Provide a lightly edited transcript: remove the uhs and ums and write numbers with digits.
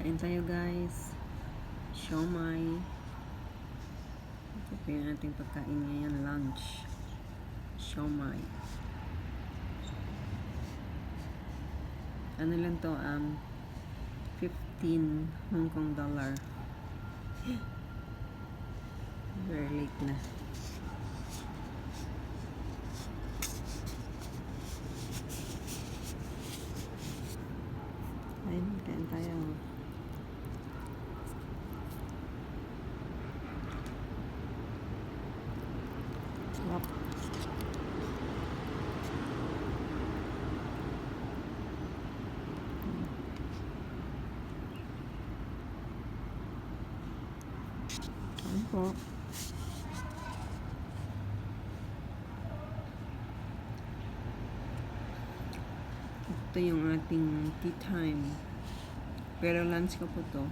Kain tayo guys. Siomai. Ito po yung ating pagkain ngayon, lunch. Siomai. Ano lang to, 15 Hong Kong dollar. Very late na. Ayun, kain tayo. Sarap. Kain po. Ito yung ating tea time. Pero lunch ko po to.